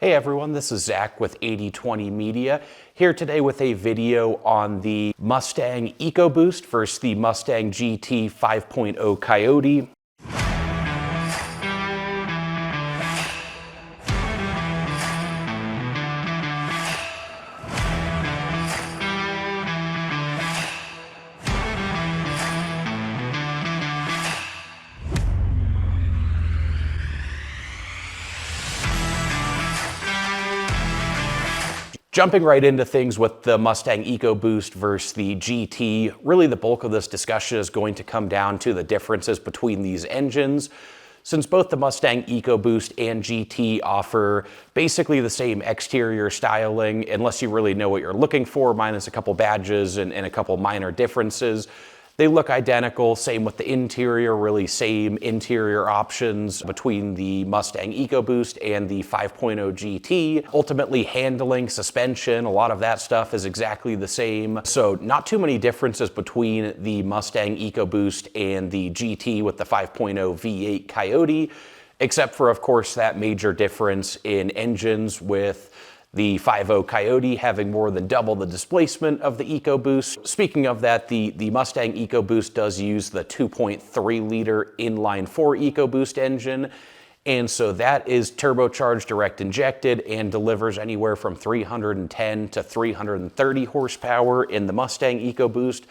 Hey everyone, this is Zach with 80/20 Media, here today with a video on the Mustang EcoBoost versus the Mustang GT 5.0 Coyote. Jumping right into things with the Mustang EcoBoost versus the GT, really the bulk of this discussion is going to come down to the differences between these engines. Since both the Mustang EcoBoost and GT offer basically the same exterior styling, unless you really know what you're looking for, minus a couple badges and a couple minor differences, they look identical. Same with the interior, really same interior options between the Mustang EcoBoost and the 5.0 GT. Ultimately, handling, suspension, a lot of that stuff is exactly the same. So not too many differences between the Mustang EcoBoost and the GT with the 5.0 V8 Coyote, except for, of course, that major difference in engines, with the 5.0 Coyote having more than double the displacement of the EcoBoost. Speaking of that, the Mustang EcoBoost does use the 2.3-liter inline-4 EcoBoost engine, and so that is turbocharged, direct injected, and delivers anywhere from 310 to 330 horsepower in the Mustang EcoBoost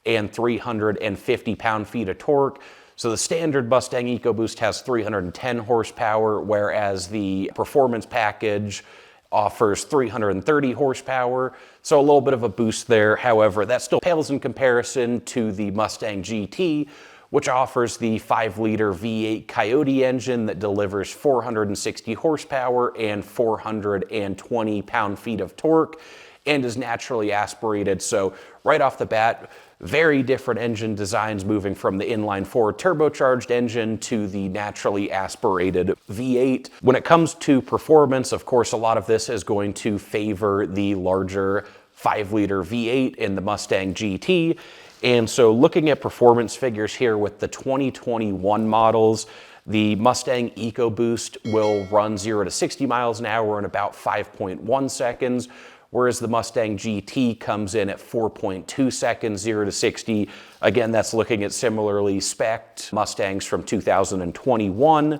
and 350 pound-feet of torque. So the standard Mustang EcoBoost has 310 horsepower, whereas the performance package offers 330 horsepower, so a little bit of a boost there. However, that still pales in comparison to the Mustang GT, which offers the 5-liter V8 Coyote engine that delivers 460 horsepower and 420 pound-feet of torque, and is naturally aspirated. So right off the bat, very different engine designs, moving from the inline-4 turbocharged engine to the naturally aspirated V8. When it comes to performance, of course, a lot of this is going to favor the larger 5-liter V8 in the Mustang GT. And so looking at performance figures here with the 2021 models, the Mustang EcoBoost will run 0 to 60 miles an hour in about 5.1 seconds, whereas the Mustang GT comes in at 4.2 seconds, 0 to 60. Again, that's looking at similarly spec'd Mustangs from 2021.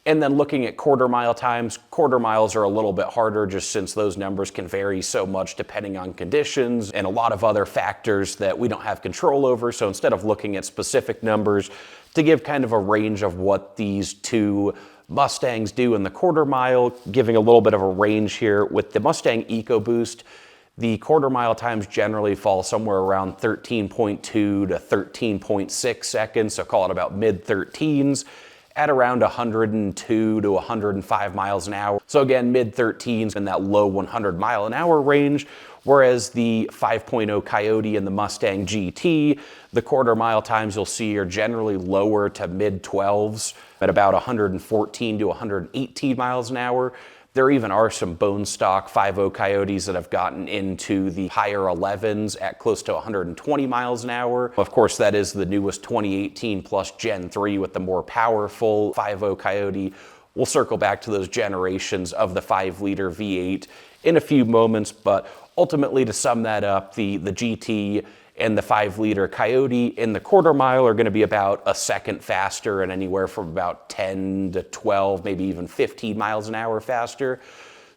And then looking at quarter mile times, quarter miles are a little bit harder, just since those numbers can vary so much depending on conditions and a lot of other factors that we don't have control over. So instead of looking at specific numbers, to give kind of a range of what these two Mustangs do in the quarter mile, giving a little bit of a range here. With the Mustang EcoBoost, the quarter mile times generally fall somewhere around 13.2 to 13.6 seconds, so call it about mid-13s, at around 102 to 105 miles an hour. So again, mid-13s in that low 100 mile an hour range, whereas the 5.0 Coyote and the Mustang GT, the quarter mile times you'll see are generally lower to mid-12s at about 114 to 118 miles an hour. There even are some bone stock 5.0 Coyotes that have gotten into the higher 11s at close to 120 miles an hour. Of course, that is the newest 2018 plus Gen 3 with the more powerful 5.0 Coyote. We'll circle back to those generations of the 5-liter V8 in a few moments, but ultimately, to sum that up, the GT and the 5-liter Coyote in the quarter mile are going to be about a second faster, and anywhere from about 10 to 12, maybe even 15 miles an hour faster.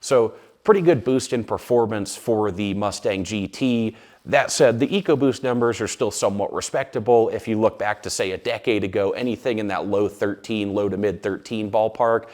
So pretty good boost in performance for the Mustang GT. That said, the EcoBoost numbers are still somewhat respectable. If you look back to, say, a decade ago, anything in that low to mid 13 ballpark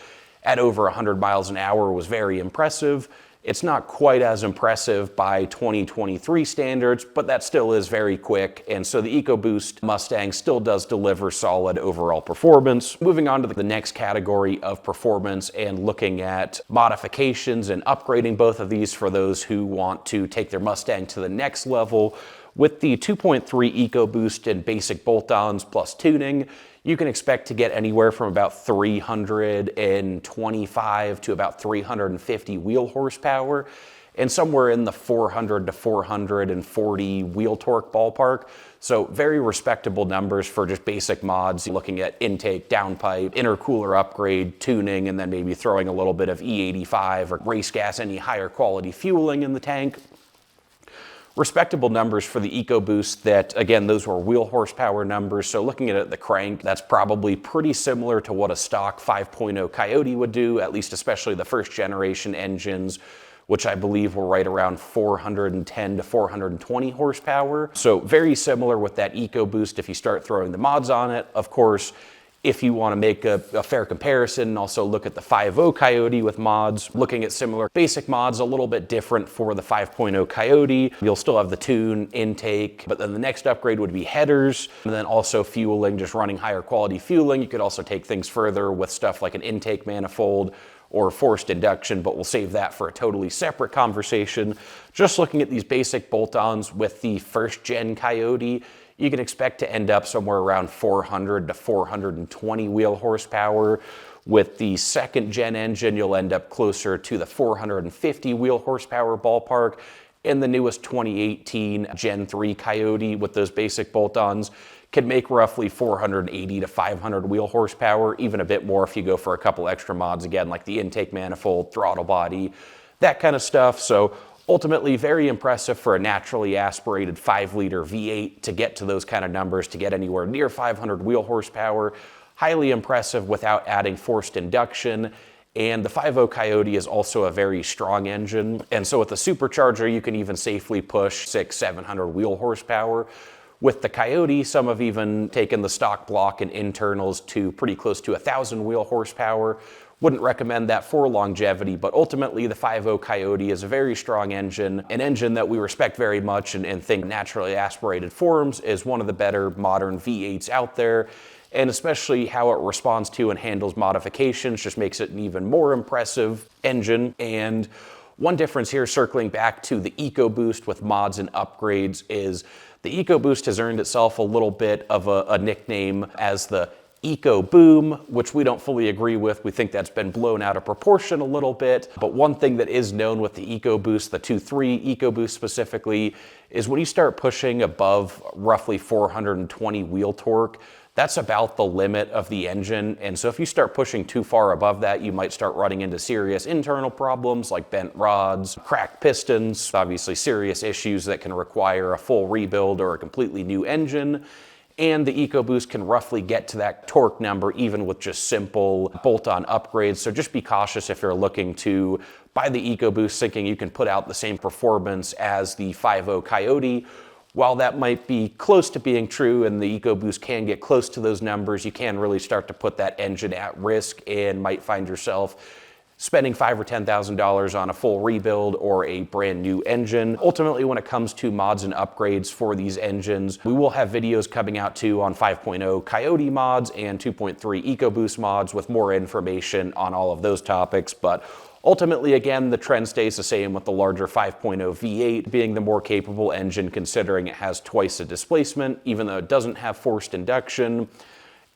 at over 100 miles an hour was very impressive. It's not quite as impressive by 2023 standards, but that still is very quick. And so the EcoBoost Mustang still does deliver solid overall performance. Moving on to the next category of performance and looking at modifications and upgrading both of these for those who want to take their Mustang to the next level. With the 2.3 EcoBoost and basic bolt-ons plus tuning, you can expect to get anywhere from about 325 to about 350 wheel horsepower, and somewhere in the 400 to 440 wheel torque ballpark. So very respectable numbers for just basic mods, looking at intake, downpipe, intercooler upgrade, tuning, and then maybe throwing a little bit of E85 or race gas, any higher quality fueling in the tank. Respectable numbers for the EcoBoost that, again, those were wheel horsepower numbers. So looking at the crank, that's probably pretty similar to what a stock 5.0 Coyote would do, at least especially the first generation engines, which I believe were right around 410 to 420 horsepower. So very similar with that EcoBoost if you start throwing the mods on it. Of course, if you want to make a fair comparison and also look at the 5.0 Coyote with mods, looking at similar basic mods, a little bit different for the 5.0 Coyote. You'll still have the tune, intake, but then the next upgrade would be headers, and then also fueling, just running higher quality fueling. You could also take things further with stuff like an intake manifold or forced induction, but we'll save that for a totally separate conversation. Just looking at these basic bolt-ons with the first gen Coyote, you can expect to end up somewhere around 400 to 420 wheel horsepower. With the second gen engine, you'll end up closer to the 450 wheel horsepower ballpark. And the newest 2018 Gen 3 Coyote with those basic bolt-ons can make roughly 480 to 500 wheel horsepower, even a bit more if you go for a couple extra mods, again, like the intake manifold, throttle body, that kind of stuff. So ultimately, very impressive for a naturally aspirated 5-liter V8 to get to those kind of numbers, to get anywhere near 500 wheel horsepower. Highly impressive without adding forced induction. And the 5.0 Coyote is also a very strong engine. And so with the supercharger, you can even safely push 600-700 wheel horsepower. With the Coyote, some have even taken the stock block and internals to pretty close to 1,000 wheel horsepower. Wouldn't recommend that for longevity, but ultimately the 5.0 Coyote is a very strong engine, an engine that we respect very much and think naturally aspirated forms is one of the better modern V8s out there. And especially how it responds to and handles modifications just makes it an even more impressive engine. And one difference here, circling back to the EcoBoost with mods and upgrades, is the EcoBoost has earned itself a little bit of a nickname as the Eco Boom, which we don't fully agree with. We think that's been blown out of proportion a little bit. But one thing that is known with the EcoBoost, the 2.3 EcoBoost specifically, is when you start pushing above roughly 420 wheel torque, that's about the limit of the engine. And so if you start pushing too far above that, you might start running into serious internal problems like bent rods, cracked pistons, obviously serious issues that can require a full rebuild or a completely new engine. And the EcoBoost can roughly get to that torque number even with just simple bolt-on upgrades. So just be cautious if you're looking to buy the EcoBoost thinking you can put out the same performance as the 5.0 Coyote. While that might be close to being true and the EcoBoost can get close to those numbers, you can really start to put that engine at risk and might find yourself spending $5,000 or $10,000 on a full rebuild or a brand new engine. Ultimately, when it comes to mods and upgrades for these engines, we will have videos coming out too on 5.0 Coyote mods and 2.3 EcoBoost mods with more information on all of those topics. But ultimately, again, the trend stays the same with the larger 5.0 V8 being the more capable engine, considering it has twice the displacement. Even though it doesn't have forced induction,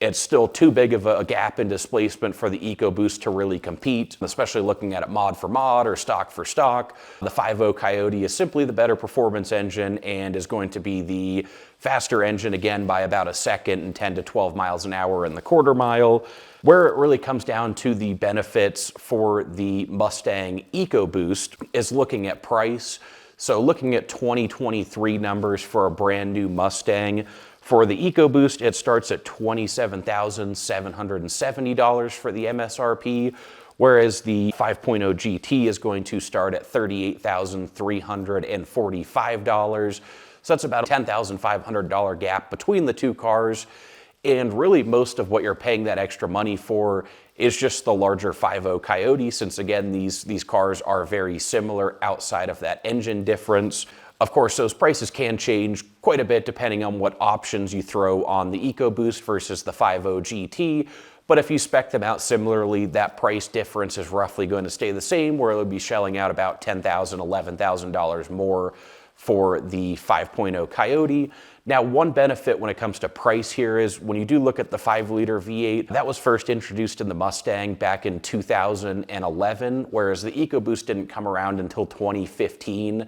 it's still too big of a gap in displacement for the EcoBoost to really compete, especially looking at it mod for mod or stock for stock. The 5.0 Coyote is simply the better performance engine and is going to be the faster engine, again, by about a second and 10 to 12 miles an hour in the quarter mile. Where it really comes down to the benefits for the Mustang EcoBoost is looking at price. So looking at 2023 numbers for a brand new Mustang, for the EcoBoost, it starts at $27,770 for the MSRP, whereas the 5.0 GT is going to start at $38,345. So that's about a $10,500 gap between the two cars. And really most of what you're paying that extra money for is just the larger 5.0 Coyote, since again, these cars are very similar outside of that engine difference. Of course, those prices can change quite a bit depending on what options you throw on the EcoBoost versus the 5.0 GT. But if you spec them out similarly, that price difference is roughly going to stay the same, where it would be shelling out about $10,000, $11,000 more for the 5.0 Coyote. Now, one benefit when it comes to price here is when you do look at the 5-liter V8, that was first introduced in the Mustang back in 2011, whereas the EcoBoost didn't come around until 2015.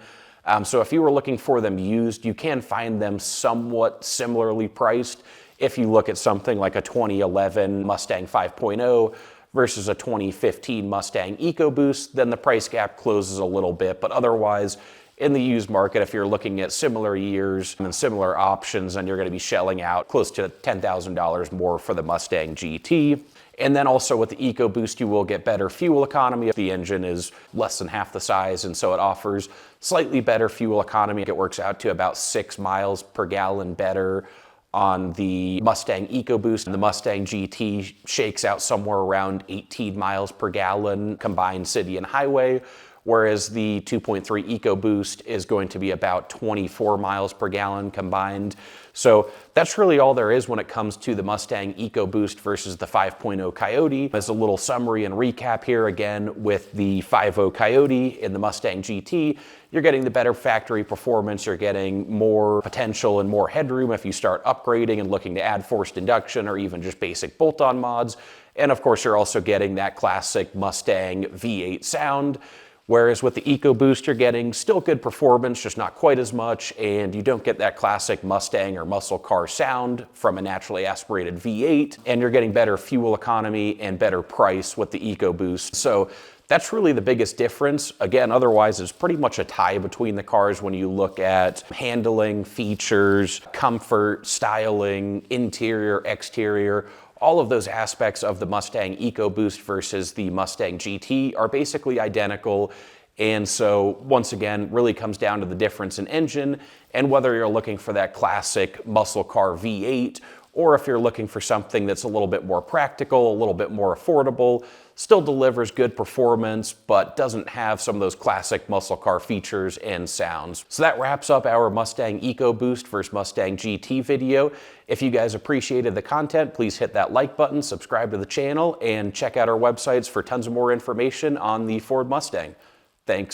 So if you were looking for them used, you can find them somewhat similarly priced. If you look at something like a 2011 Mustang 5.0 versus a 2015 Mustang EcoBoost, then the price gap closes a little bit, but otherwise, in the used market, if you're looking at similar years and similar options, then you're going to be shelling out close to $10,000 more for the Mustang GT. And then also with the EcoBoost, you will get better fuel economy. The engine is less than half the size, and so it offers slightly better fuel economy. It works out to about 6 miles per gallon better on the Mustang EcoBoost. The Mustang GT shakes out somewhere around 18 miles per gallon combined city and highway, whereas the 2.3 EcoBoost is going to be about 24 miles per gallon combined. So that's really all there is when it comes to the Mustang EcoBoost versus the 5.0 Coyote. As a little summary and recap here, again, with the 5.0 Coyote in the Mustang GT, you're getting the better factory performance, you're getting more potential and more headroom if you start upgrading and looking to add forced induction or even just basic bolt-on mods. And of course, you're also getting that classic Mustang V8 sound. Whereas with the EcoBoost, you're getting still good performance, just not quite as much, and you don't get that classic Mustang or muscle car sound from a naturally aspirated V8, and you're getting better fuel economy and better price with the EcoBoost. So that's really the biggest difference. Again, otherwise, it's pretty much a tie between the cars when you look at handling, features, comfort, styling, interior, exterior. All of those aspects of the Mustang EcoBoost versus the Mustang GT are basically identical. And so once again, really comes down to the difference in engine and whether you're looking for that classic muscle car V8 or if you're looking for something that's a little bit more practical, a little bit more affordable, still delivers good performance, but doesn't have some of those classic muscle car features and sounds. So that wraps up our Mustang EcoBoost versus Mustang GT video. If you guys appreciated the content, please hit that like button, subscribe to the channel, and check out our websites for tons of more information on the Ford Mustang. Thanks.